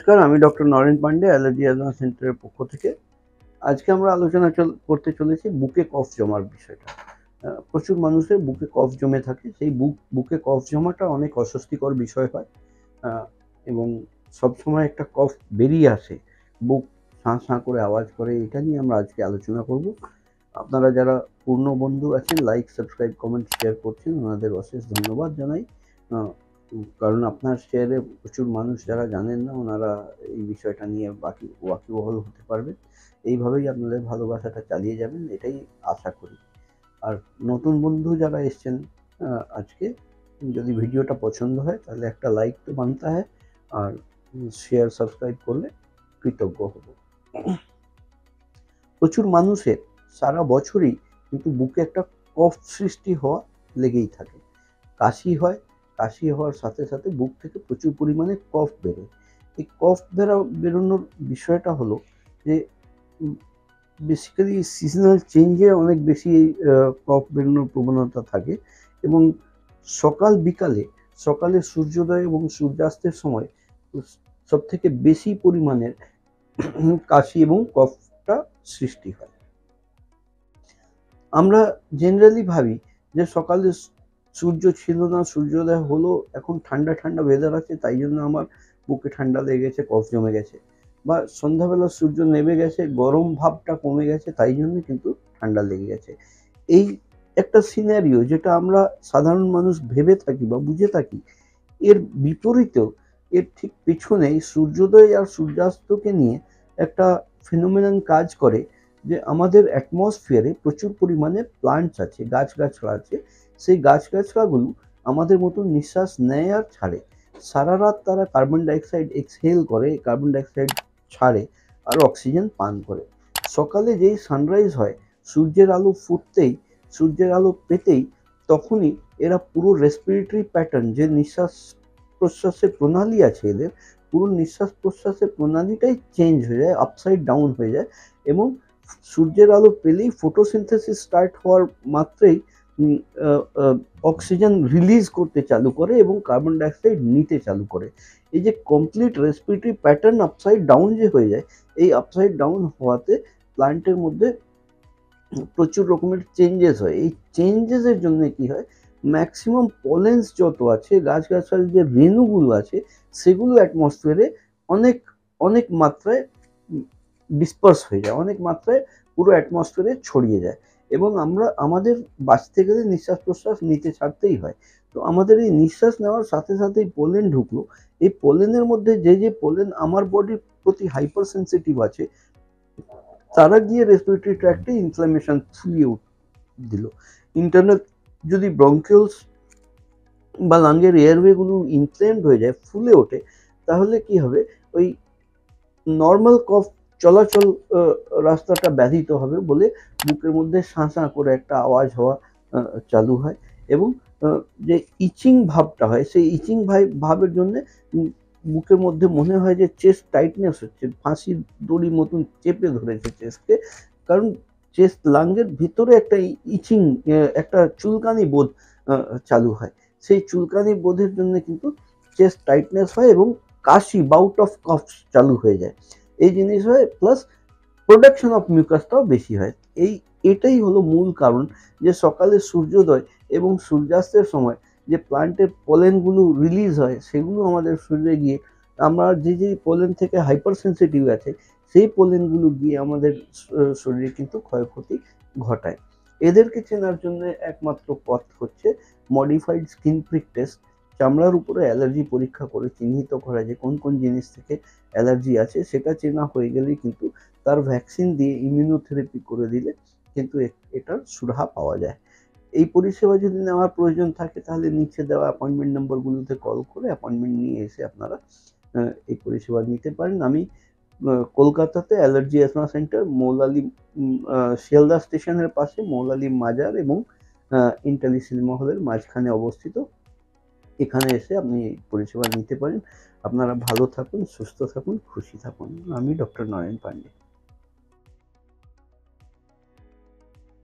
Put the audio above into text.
নমস্কার, আমি doctor Naren Pandey, allergy asthma সেন্টারের পক্ষ থেকে। আজকে আমরা আলোচনা করতে চলেছি বুকে কফ জমার বিষয়টা। প্রচুর মানুষের বুকে কফ জমে থাকে। সেই বুকে কফ জমাটা অনেক অস্বস্তিকর বিষয় হয় এবং সবসময় একটা কফ বেরিয়ে আসে, বুক সাঁ সাঁ করে আওয়াজ করে। এটা নিয়ে আমরা আজকে আলোচনা করব। আপনারা যারা পূর্ণ বন্ধু আছেন, লাইক, সাবস্ক্রাইব, কমেন্ট, শেয়ার করছেন, ওনাদের অশেষ ধন্যবাদ জানাই। কারণ আপনার শেয়ারে প্রচুর মানুষ যারা জানেন না, ওনারা এই বিষয়টা নিয়ে ওয়াকিবহাল হতে পারবেন। এইভাবেই আপনাদের ভালোবাসাটা চালিয়ে যাবেন, এটাই আশা করি। আর নতুন বন্ধু যারা এসছেন আজকে, যদি ভিডিওটা পছন্দ হয় তাহলে একটা লাইক তো বানতে হয়, আর শেয়ার সাবস্ক্রাইব করলে কৃতজ্ঞ হব। প্রচুর মানুষের সারা বছরই কিন্তু বুকে একটা কফ সৃষ্টি হওয়া লেগেই থাকে। কাশি হওয়ার সাথে সাথে বুক থেকে প্রচুর পরিমাণে কফ বেরোয়। এই কফ বেরোনোর বিষয়টা হলো যে বেসিক্যালি সিজনাল চেঞ্জে অনেক বেশি কফ বেরোনোর প্রবণতা থাকে এবং সকালে সূর্যোদয় এবং সূর্যাস্তের সময় সবথেকে বেশি পরিমাণের কাশি এবং কফটা সৃষ্টি হয়। আমরা জেনারেলি ভাবি যে সকালে সূর্য ছিল না, সূর্যোদয় হলো, এখন ঠান্ডা ঠান্ডা ওয়েদার আছে, তাই জন্য আমার বুকে ঠান্ডা লেগেছে, কফ জমে গেছে। বা সন্ধ্যাবেলা সূর্য নেমে গেছে, গরম ভাবটা কমে গেছে, তাই জন্য কিন্তু ঠান্ডা লেগে গেছে। এই একটা সিনারিও যেটা আমরা সাধারণ মানুষ ভেবে থাকি বা বুঝে থাকি, এর বিপরীতেও এর ঠিক পিছনেই সূর্যোদয় আর সূর্যাস্তকে নিয়ে একটা ফেনোমেনন কাজ করে যে আমাদের অ্যাটমসফিয়ারে প্রচুর পরিমাণে প্লান্টস আছে, গাছগাছড়া আছে। সেই গাছগাছড়াগুলো আমাদের মতন নিঃশ্বাস নেয় আর ছাড়ে। সারা রাত তারা কার্বন ডাইঅক্সাইড এক্সহেল করে, কার্বন ডাইঅক্সাইড ছাড়ে আর অক্সিজেন পান করে। সকালে যেই সানরাইজ হয়, সূর্যের আলো ফুটতেই, সূর্যের আলো পেতেই, তখনই এরা পুরো রেসপিরেটরি প্যাটার্ন, যে নিঃশ্বাস প্রশ্বাসের প্রণালী আছে এদের, পুরো নিঃশ্বাস প্রশ্বাসের প্রণালীটাই চেঞ্জ হয়ে যায়, আপসাইড ডাউন হয়ে যায়। এবং সূর্যের আলো পেলেই ফটোসিনথেসিস স্টার্ট হওয়ার মাত্রেই অক্সিজেন রিলিজ করতে চালু করে এবং কার্বন ডাইঅক্সাইড নিতে চালু করে। এই যে complete respiratory pattern upside down যে হয়ে যায়, এই আপসাইড ডাউন হওয়াতে প্ল্যান্টের মধ্যে প্রচুর রকমের চেঞ্জেস হয়। এই চেঞ্জেসের জন্য কি হয়, ম্যাক্সিমাম পলেন্স যত আছে, গাছগাছালির যে রেণুগুলো আছে, সেগুলো অ্যাটমসফিয়ারে অনেক অনেক মাত্রায় ডিসপার্স হয়ে যায়, অনেক মাত্রায় পুরো অ্যাটমসফিয়ারে ছড়িয়ে যায়। এবং আমাদের বাঁচতে গেলে নিঃশ্বাস প্রশ্বাস নিতে ছাড়তেই হয়। তো আমাদের এই নিঃশ্বাস নেওয়ার সাথে সাথেই পোলেন ঢুকলো। এই পোলেনের মধ্যে যে পোলেন আমার বডির প্রতি হাইপার সেন্সিটিভ আছে, তারা গিয়ে রেসপিরেটরি ট্র্যাক্টে ইনফ্লামেশন ফুলিয়ে দিল। ইন্টারনাল যদি ব্রঙ্কিওলস বা লাঙ্গের এয়ারওয়েগুলো ইনফ্লেমড হয়ে যায়, ফুলে ওঠে, তাহলে কি হবে, ওই নর্মাল কফ চলাচল রাস্তাটা ব্যাধিত হবে বলে বুকের মধ্যে শাঁ শাঁ করে একটা আওয়াজ হওয়া চালু হয়। এবং যে ইচিং ভাবটা হয়, সেই ইচিং ভাবের জন্যে বুকের মধ্যে মনে হয় যে চেস্ট টাইটনেস হচ্ছে, ফাঁসির দড়ি মতন চেপে ধরেছে চেস্টকে। কারণ চেস্ট লাঙ্গের ভিতরে একটা ইচিং, একটা চুলকানি বোধ চালু হয়। সেই চুলকানি বোধের জন্য কিন্তু চেস্ট টাইটনেস হয় এবং কাশি, বাউট অফ কফ চালু হয়ে যায়। এই জিনিস হয়, প্লাস প্রোডাকশন অফ মিউকাসটাও বেশি হয়। এটাই হলো মূল কারণ যে সকালে সূর্যোদয় এবং সূর্যাস্তের সময় যে প্লান্টের পলেনগুলো রিলিজ হয়, সেগুলো আমাদের শরীরে গিয়ে, আমরা যে পোলেন থেকে হাইপার সেন্সিটিভ আছে, সেই পোলেনগুলো গিয়ে আমাদের শরীরে কিন্তু ক্ষয়ক্ষতি ঘটায়। এদেরকে চেনার জন্য একমাত্র পথ হচ্ছে মডিফাইড স্কিন প্রিক টেস্ট। চামড়ার উপরে অ্যালার্জি পরীক্ষা করে চিহ্নিত করা যে কোন কোন জিনিস থেকে অ্যালার্জি আছে, সেটা চেনা হয়ে গেলেই কিন্তু তার ভ্যাকসিন দিয়ে ইমিউনোথেরাপি করে দিলে কিন্তু এটার সুরাহা পাওয়া যায়। এই পরিষেবা যদি নেওয়ার প্রয়োজন থাকে, তাহলে নিচে দেওয়া অ্যাপয়েন্টমেন্ট নম্বরগুলোতে কল করে অ্যাপয়েন্টমেন্ট নিয়ে এসে আপনারা এই পরিষেবা নিতে পারেন। আমি কলকাতাতে allergy asthma centre, Moulali Sealdah স্টেশনের পাশে মৌলালি মাজার এবং ইন্টালি সিনেমা হলের মাঝখানে অবস্থিত। এখানে এসে আপনি এই পরিষেবা নিতে পারেন। আপনারা ভালো থাকুন, সুস্থ থাকুন, খুশি থাকুন। আমি ডক্টর নরেন পান্ডে।